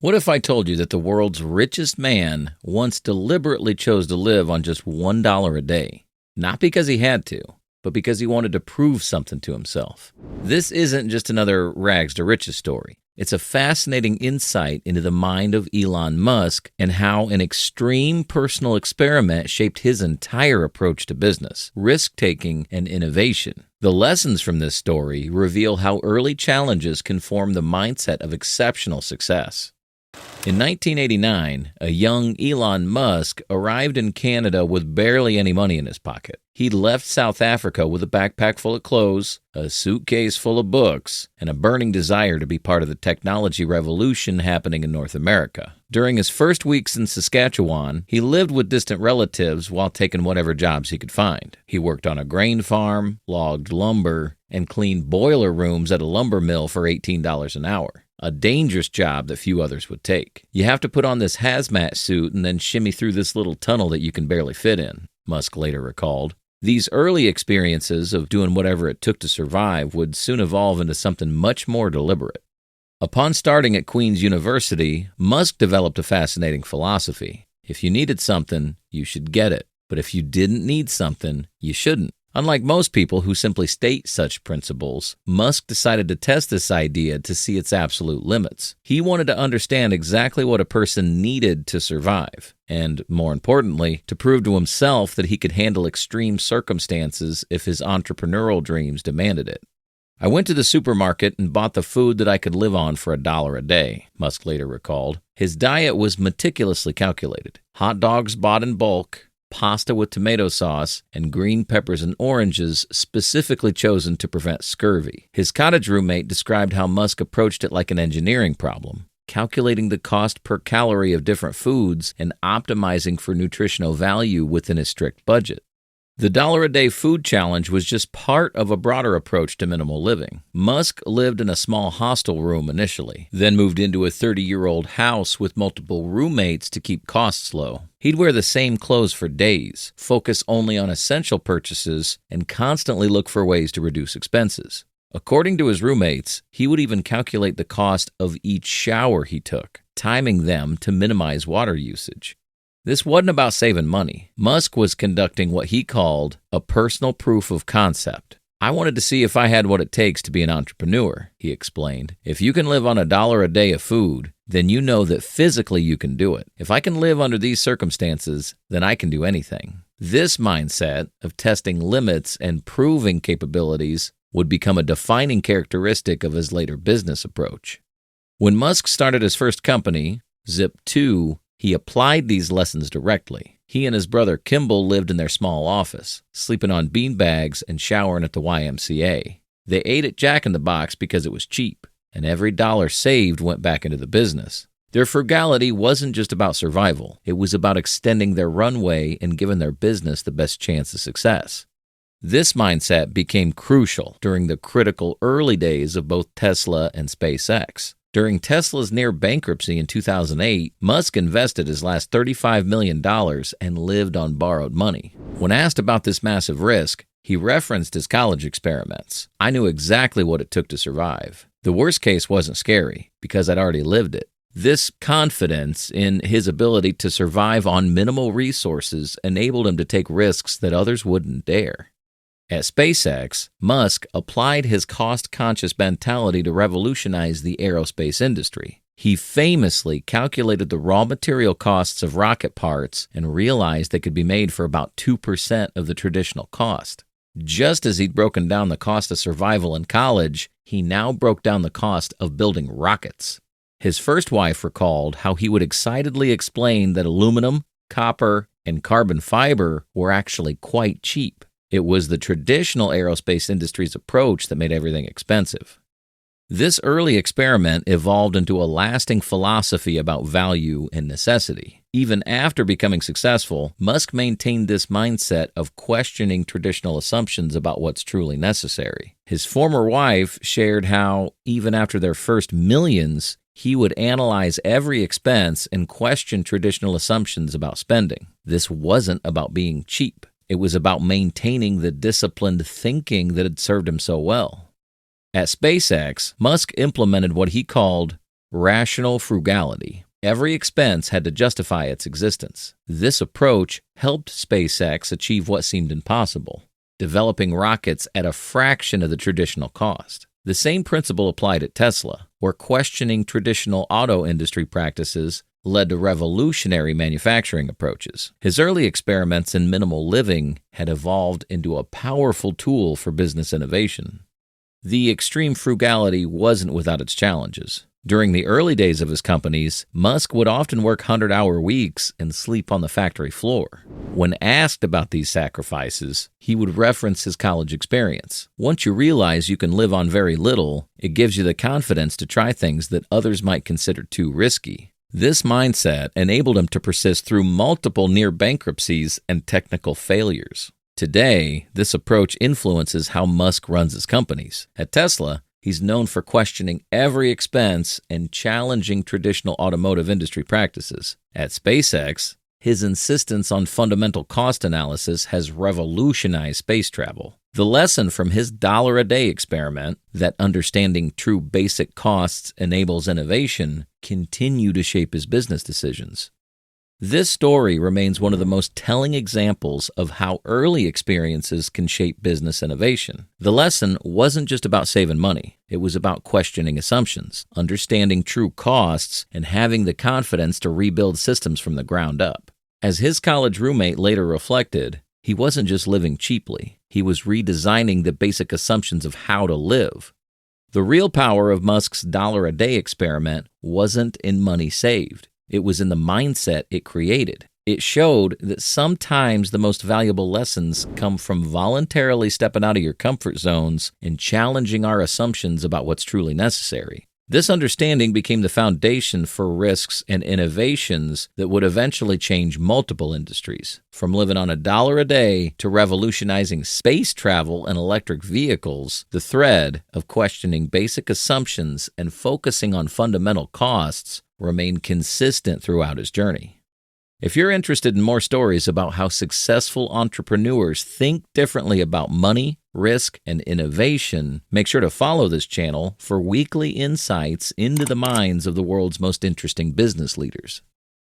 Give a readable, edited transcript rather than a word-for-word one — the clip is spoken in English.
What if I told you that the world's richest man once deliberately chose to live on just $1 a day? Not because he had to, but because he wanted to prove something to himself. This isn't just another rags to riches story. It's a fascinating insight into the mind of Elon Musk and how an extreme personal experiment shaped his entire approach to business, risk-taking, and innovation. The lessons from this story reveal how early challenges can form the mindset of exceptional success. In 1989, a young Elon Musk arrived in Canada with barely any money in his pocket. He'd left South Africa with a backpack full of clothes, a suitcase full of books, and a burning desire to be part of the technology revolution happening in North America. During his first weeks in Saskatchewan, he lived with distant relatives while taking whatever jobs he could find. He worked on a grain farm, logged lumber, and cleaned boiler rooms at a lumber mill for $18 an hour. A dangerous job that few others would take. You have to put on this hazmat suit and then shimmy through this little tunnel that you can barely fit in, Musk later recalled. These early experiences of doing whatever it took to survive would soon evolve into something much more deliberate. Upon starting at Queen's University, Musk developed a fascinating philosophy. If you needed something, you should get it. But if you didn't need something, you shouldn't. Unlike most people who simply state such principles, Musk decided to test this idea to see its absolute limits. He wanted to understand exactly what a person needed to survive, and, more importantly, to prove to himself that he could handle extreme circumstances if his entrepreneurial dreams demanded it. "I went to the supermarket and bought the food that I could live on for $1 a day," Musk later recalled. His diet was meticulously calculated. Hot dogs bought in bulk, pasta with tomato sauce, and green peppers and oranges specifically chosen to prevent scurvy. His cottage roommate described how Musk approached it like an engineering problem, calculating the cost per calorie of different foods and optimizing for nutritional value within his strict budget. The $1-a-day food challenge was just part of a broader approach to minimal living. Musk lived in a small hostel room initially, then moved into a 30-year-old house with multiple roommates to keep costs low. He'd wear the same clothes for days, focus only on essential purchases, and constantly look for ways to reduce expenses. According to his roommates, he would even calculate the cost of each shower he took, timing them to minimize water usage. This wasn't about saving money. Musk was conducting what he called a personal proof of concept. "I wanted to see if I had what it takes to be an entrepreneur," he explained. "If you can live on $1 a day of food, then you know that physically you can do it. If I can live under these circumstances, then I can do anything." This mindset of testing limits and proving capabilities would become a defining characteristic of his later business approach. When Musk started his first company, Zip2, he applied these lessons directly. He and his brother Kimball lived in their small office, sleeping on beanbags and showering at the YMCA. They ate at Jack in the Box because it was cheap, and every dollar saved went back into the business. Their frugality wasn't just about survival. It was about extending their runway and giving their business the best chance of success. This mindset became crucial during the critical early days of both Tesla and SpaceX. During Tesla's near bankruptcy in 2008, Musk invested his last $35 million and lived on borrowed money. When asked about this massive risk, he referenced his college experiments. "I knew exactly what it took to survive. The worst case wasn't scary because I'd already lived it." This confidence in his ability to survive on minimal resources enabled him to take risks that others wouldn't dare. At SpaceX, Musk applied his cost-conscious mentality to revolutionize the aerospace industry. He famously calculated the raw material costs of rocket parts and realized they could be made for about 2% of the traditional cost. Just as he'd broken down the cost of survival in college, he now broke down the cost of building rockets. His first wife recalled how he would excitedly explain that aluminum, copper, and carbon fiber were actually quite cheap. It was the traditional aerospace industry's approach that made everything expensive. This early experiment evolved into a lasting philosophy about value and necessity. Even after becoming successful, Musk maintained this mindset of questioning traditional assumptions about what's truly necessary. His former wife shared how, even after their first millions, he would analyze every expense and question traditional assumptions about spending. This wasn't about being cheap. It was about maintaining the disciplined thinking that had served him so well. At SpaceX, Musk implemented what he called rational frugality. Every expense had to justify its existence. This approach helped SpaceX achieve what seemed impossible, developing rockets at a fraction of the traditional cost. The same principle applied at Tesla, where questioning traditional auto industry practices led to revolutionary manufacturing approaches. His early experiments in minimal living had evolved into a powerful tool for business innovation. The extreme frugality wasn't without its challenges. During the early days of his companies, Musk would often work 100-hour weeks and sleep on the factory floor. When asked about these sacrifices, he would reference his college experience. Once you realize you can live on very little, it gives you the confidence to try things that others might consider too risky. This mindset enabled him to persist through multiple near bankruptcies and technical failures. Today, this approach influences how Musk runs his companies. At Tesla, he's known for questioning every expense and challenging traditional automotive industry practices. At SpaceX, his insistence on fundamental cost analysis has revolutionized space travel. The lesson from his $1-a-day experiment, that understanding true basic costs enables innovation, continue to shape his business decisions. This story remains one of the most telling examples of how early experiences can shape business innovation. The lesson wasn't just about saving money. It was about questioning assumptions, understanding true costs, and having the confidence to rebuild systems from the ground up. As his college roommate later reflected, he wasn't just living cheaply. He was redesigning the basic assumptions of how to live. The real power of Musk's $1-a-day experiment wasn't in money saved. It was in the mindset it created. It showed that sometimes the most valuable lessons come from voluntarily stepping out of your comfort zones and challenging our assumptions about what's truly necessary. This understanding became the foundation for risks and innovations that would eventually change multiple industries. From living on $1 a day to revolutionizing space travel and electric vehicles, the thread of questioning basic assumptions and focusing on fundamental costs remained consistent throughout his journey. If you're interested in more stories about how successful entrepreneurs think differently about money, risk, and innovation, make sure to follow this channel for weekly insights into the minds of the world's most interesting business leaders.